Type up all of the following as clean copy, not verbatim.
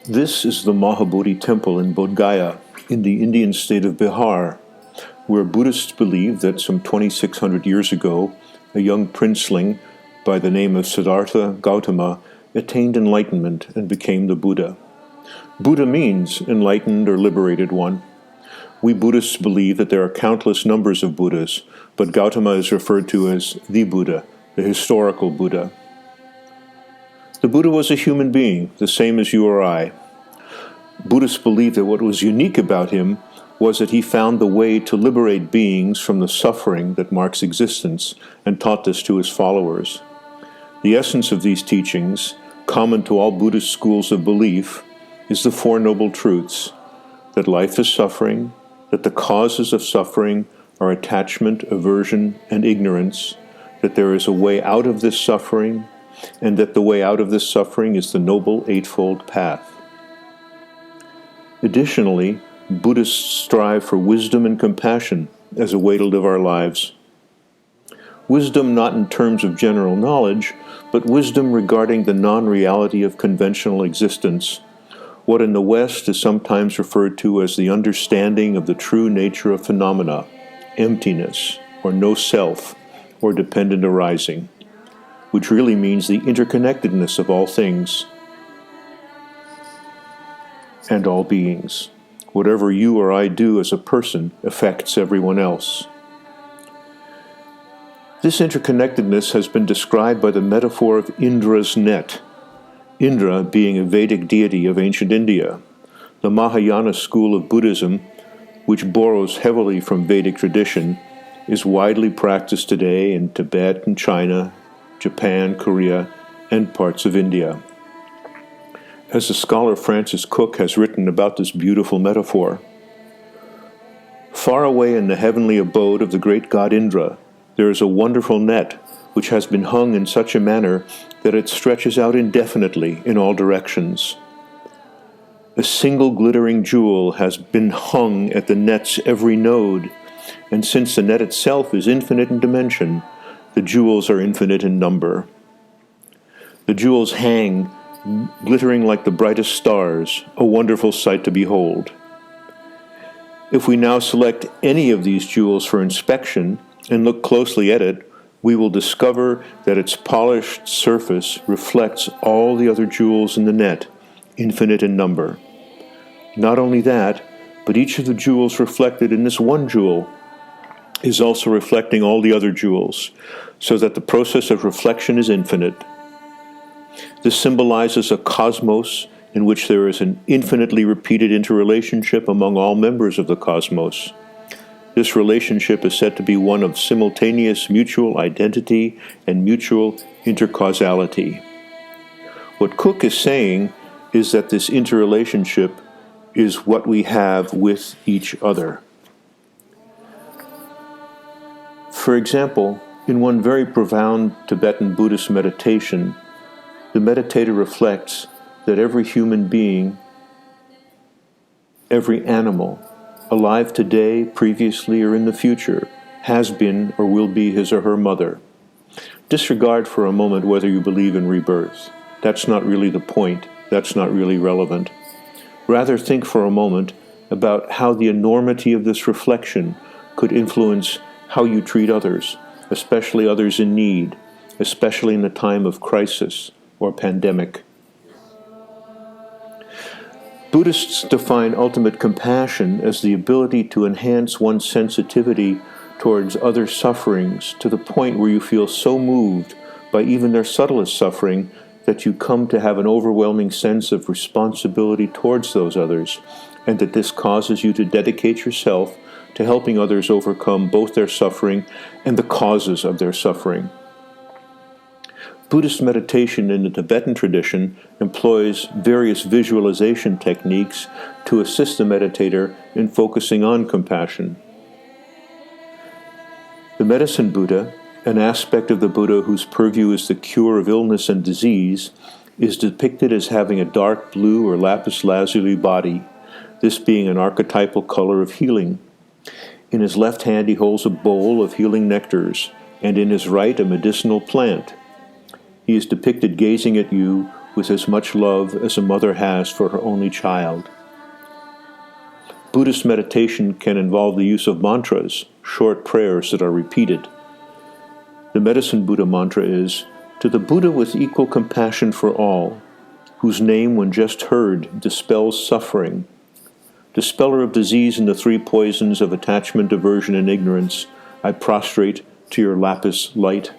This is the Mahabodhi temple in Bodh Gaya, in the Indian state of Bihar, where Buddhists believe that some 2,600 years ago, a young princeling by the name of Siddhartha Gautama attained enlightenment and became the Buddha. Buddha means enlightened or liberated one. We Buddhists believe that there are countless numbers of Buddhas, but Gautama is referred to as the Buddha, the historical Buddha. The Buddha was a human being, the same as you or I. Buddhists believe that what was unique about him was that he found the way to liberate beings from the suffering that marks existence and taught this to his followers. The essence of these teachings, common to all Buddhist schools of belief, is the Four Noble Truths: that life is suffering, that the causes of suffering are attachment, aversion, and ignorance, that there is a way out of this suffering, and that the way out of this suffering is the Noble Eightfold Path. Additionally, Buddhists strive for wisdom and compassion as a way to live our lives. Wisdom not in terms of general knowledge, but wisdom regarding the non-reality of conventional existence, what in the West is sometimes referred to as the understanding of the true nature of phenomena, emptiness, or no self, or dependent arising, which really means the interconnectedness of all things and all beings. Whatever you or I do as a person affects everyone else. This interconnectedness has been described by the metaphor of Indra's net, Indra being a Vedic deity of ancient India. The Mahayana school of Buddhism, which borrows heavily from Vedic tradition, is widely practiced today in Tibet and China, Japan, Korea, and parts of India. As the scholar Francis Cook has written about this beautiful metaphor, far away in the heavenly abode of the great god Indra, there is a wonderful net which has been hung in such a manner that it stretches out indefinitely in all directions. A single glittering jewel has been hung at the net's every node, and since the net itself is infinite in dimension, the jewels are infinite in number. The jewels hang, glittering like the brightest stars, a wonderful sight to behold. If we now select any of these jewels for inspection and look closely at it, we will discover that its polished surface reflects all the other jewels in the net, infinite in number. Not only that, but each of the jewels reflected in this one jewel is also reflecting all the other jewels, so that the process of reflection is infinite. This symbolizes a cosmos in which there is an infinitely repeated interrelationship among all members of the cosmos. This relationship is said to be one of simultaneous mutual identity and mutual intercausality. What Cook is saying is that this interrelationship is what we have with each other. For example, in one very profound Tibetan Buddhist meditation, the meditator reflects that every human being, every animal, alive today, previously, or in the future, has been or will be his or her mother. Disregard for a moment whether you believe in rebirth. That's not really the point. That's not really relevant. Rather, think for a moment about how the enormity of this reflection could influence how you treat others, especially others in need, especially in the time of crisis or pandemic. Buddhists define ultimate compassion as the ability to enhance one's sensitivity towards other sufferings to the point where you feel so moved by even their subtlest suffering that you come to have an overwhelming sense of responsibility towards those others, and that this causes you to dedicate yourself to helping others overcome both their suffering and the causes of their suffering. Buddhist meditation in the Tibetan tradition employs various visualization techniques to assist the meditator in focusing on compassion. The medicine Buddha, an aspect of the Buddha whose purview is the cure of illness and disease, is depicted as having a dark blue or lapis lazuli body, this being an archetypal color of healing. In his left hand he holds a bowl of healing nectars, and in his right a medicinal plant. He is depicted gazing at you with as much love as a mother has for her only child. Buddhist meditation can involve the use of mantras, short prayers that are repeated. The Medicine Buddha mantra is, "To the Buddha with equal compassion for all, whose name when just heard dispels suffering, dispeller of disease and the three poisons of attachment, aversion, and ignorance, I prostrate to your lapis light."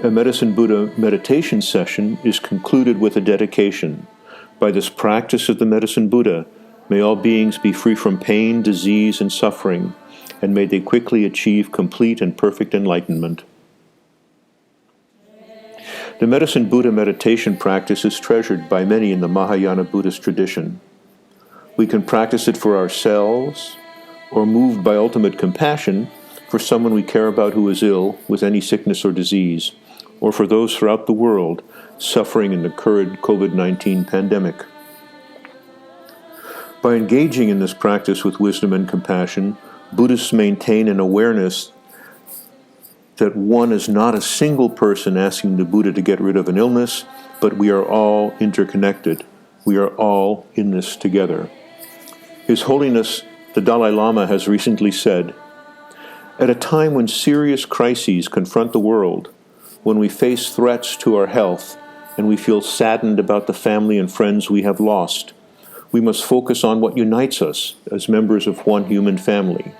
A Medicine Buddha meditation session is concluded with a dedication. By this practice of the Medicine Buddha, may all beings be free from pain, disease, and suffering, and may they quickly achieve complete and perfect enlightenment. The Medicine Buddha meditation practice is treasured by many in the Mahayana Buddhist tradition. We can practice it for ourselves, or moved by ultimate compassion, for someone we care about who is ill with any sickness or disease, or for those throughout the world suffering in the current COVID-19 pandemic. By engaging in this practice with wisdom and compassion, Buddhists maintain an awareness that one is not a single person asking the Buddha to get rid of an illness, but we are all interconnected. We are all in this together. His Holiness the Dalai Lama has recently said, "At a time when serious crises confront the world, when we face threats to our health, and we feel saddened about the family and friends we have lost, we must focus on what unites us as members of one human family.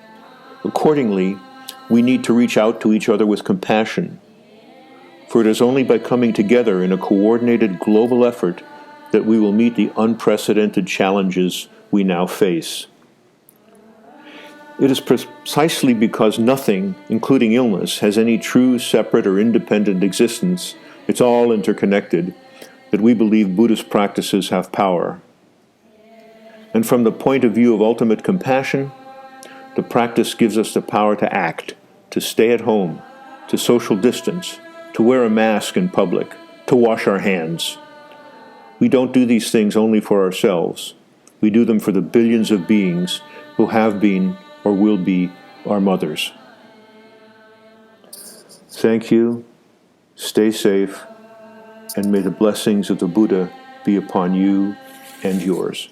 Accordingly, we need to reach out to each other with compassion, for it is only by coming together in a coordinated global effort that we will meet the unprecedented challenges we now face." It is precisely because nothing, including illness, has any true, separate, or independent existence, it's all interconnected, that we believe Buddhist practices have power. And from the point of view of ultimate compassion, the practice gives us the power to act, to stay at home, to social distance, to wear a mask in public, to wash our hands. We don't do these things only for ourselves. We do them for the billions of beings who have been or will be our mothers. Thank you, stay safe, and may the blessings of the Buddha be upon you and yours.